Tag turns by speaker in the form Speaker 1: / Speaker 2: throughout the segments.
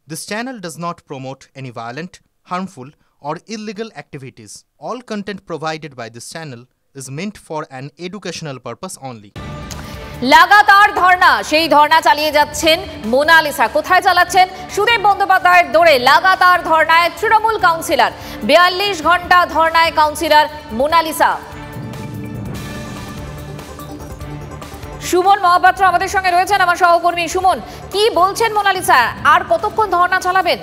Speaker 1: This channel does not promote any violent, harmful, or illegal activities. All content provided by this channel is meant for an educational purpose only.
Speaker 2: লাগাতার ধর্ণা, সেই ধর্ণা চালিয়ে যাচ্ছেন Mona Lisa. কোথায় চালাচ্ছেন? সুদীপ বন্দ্যোপাধ্যায়ের দৌড়ে লাগাতার ধর্ণায় তৃণমূল কাউন্সিলর। 42 ঘন্টা ধর্ণায় কাউন্সিলর মোনালিসা। সুমন মহাপাত্র আমাদের সঙ্গে রয়েছেন, আমার সহকর্মী। সুমন, কি বলছেন মোনালিসা? আর কতক্ষণ ধর্ণা চালাবেন?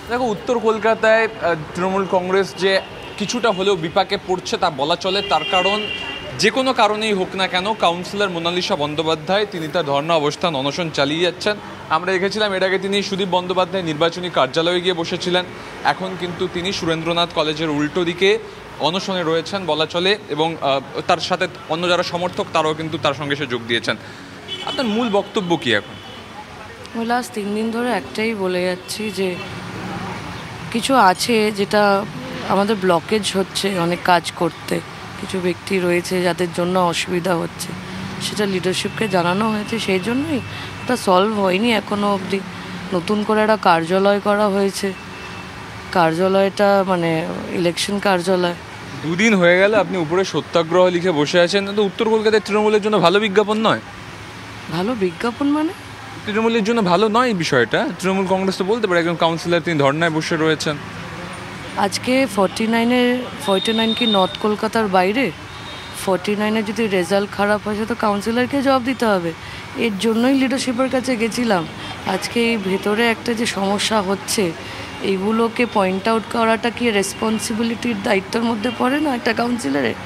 Speaker 3: দেখো, উত্তর কলকাতায় তৃণমূল কংগ্রেস যে কিছুটা হলেও বিপাকে পড়ছে তা বলা চলে। তার কারণ যে কোনো কারণেই হোক না কেন, কাউন্সিলর মোনালিসা বন্দ্যোপাধ্যায় তিনি তার ধর্ণা অবস্থান অনশন চালিয়ে যাচ্ছেন। আমরা দেখেছিলাম এর আগে তিনি সুদীপ বন্দ্যোপাধ্যায় নির্বাচনী কার্যালয়ে গিয়ে বসেছিলেন। এখন কিন্তু তিনি সুরেন্দ্রনাথ কলেজের উল্টো দিকে অনশনে রয়েছেন বলা চলে, এবং তার সাথে অন্য যারা সমর্থক তারাও কিন্তু তার সঙ্গে সে যোগ দিয়েছেন। আপনার মূল বক্তব্য কি এখন?
Speaker 4: লাস্ট 3 দিন ধরে একটাই বলে যাচ্ছি যে কিছু আছে যেটা আমাদের ব্লকেজ হচ্ছে অনেক কাজ করতে, কিছু ব্যক্তি রয়েছে যাদের জন্য অসুবিধা হচ্ছে, সেটা লিডারশিপকে জানানো হয়েছে। সেই জন্যই ওটা সলভ হয়নি এখনও অবধি। নতুন করে একটা কার্যালয় করা হয়েছে, কার্যালয়টা মানে ইলেকশন কার্যালয়।
Speaker 3: 2 দিন হয়ে গেল আপনি উপরে সত্যাগ্রহ লিখে বসে আছেন, তো উত্তর কলকাতায় তৃণমূলের জন্য ভালো বিজ্ঞাপন নয়?
Speaker 4: ভালো বিজ্ঞাপন মানে
Speaker 3: তৃণমূলের জন্য ভালো নয় এই বিষয়টা? তৃণমূল কংগ্রেস তো বলতে পারে একজন কাউন্সিলর তিনি ধর্নায় বসে রয়েছেন।
Speaker 4: আজকে 49 কি নর্থ কলকাতার বাইরে? 49-এ যদি রেজাল্ট খারাপ হয় তো কাউন্সিলরকে জবাব দিতে হবে। এর জন্যই লিডারশিপের কাছে গেছিলাম। আজকে এই ভেতরে একটা যে সমস্যা হচ্ছে এইগুলোকে পয়েন্ট আউট করাটা কি রেসপন্সিবিলিটির দায়িত্বের মধ্যে পড়ে না একটা কাউন্সিলরের?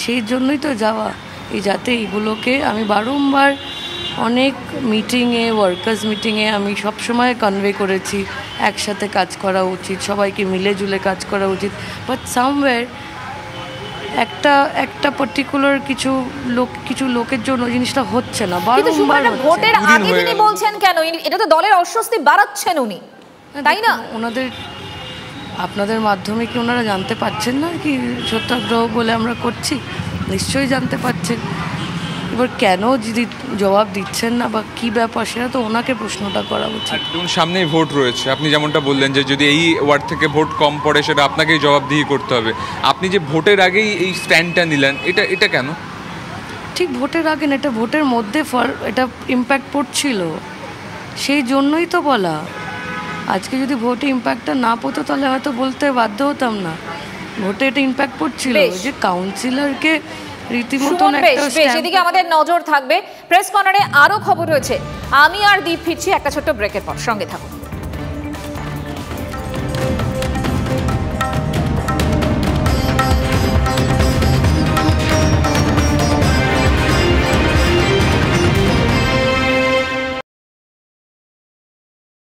Speaker 4: সেই জন্যই তো যাওয়া, এই যাতে এইগুলোকে আমি বারংবার অনেক মিটিংয়ে, ওয়ার্কার্স মিটিংয়ে আমি সবসময় কনভে করেছি একসাথে কাজ করা উচিত, সবাইকে মিলে জুলে কাজ করা উচিত। বাট সামওয়্যার একটা পার্টিকুলার কিছু লোকের জন্য জিনিসটা হচ্ছে না। বারংবার
Speaker 2: ভোটের আগে তিনি বলছেন কেন? এটা তো দলের অস্বস্তি বাড়াচ্ছেন উনি, তাই না?
Speaker 4: ওনাদের আপনাদের মাধ্যমে কি ওনারা জানতে পারছেন না কি সত্যাগ্রহ বলে আমরা করছি? নিশ্চয়ই জানতে পারছেন। এবার কেন যদি জবাব দিচ্ছেন না বা কি ব্যাপার, সেটা তো ওনাকে প্রশ্নটা করা উচিত।
Speaker 3: একদম সামনেই ভোট রয়েছে, আপনি যেমনটা বললেন যে যদি এই ওয়ার্ড থেকে ভোট কম পড়ে সেটা আপনাকেই জবাবদিহি করতে হবে। আপনি যে ভোটের আগেই এই স্ট্যান্ডটা নিলেন, এটা কেন?
Speaker 4: ঠিক ভোটের আগে না, এটা ভোটের মধ্যে এটা ইম্প্যাক্ট পড়ছিল, সেই জন্যই তো বলা। আজকে যদি ভোটে ইম্প্যাক্টটা না পড়তো তাহলে হয়তো বলতে বাধ্য হতাম না। ভোটে এটা ইম্প্যাক্ট পড়ছিল যে কাউন্সিলরকে রীতিমতো
Speaker 2: সেদিকে আমাদের নজর থাকবে। প্রেস কর্নারে আরো খবর রয়েছে। আমি আর দীপ ফিরছি একটা ছোট্ট ব্রেকের পর, সঙ্গে থাকুন।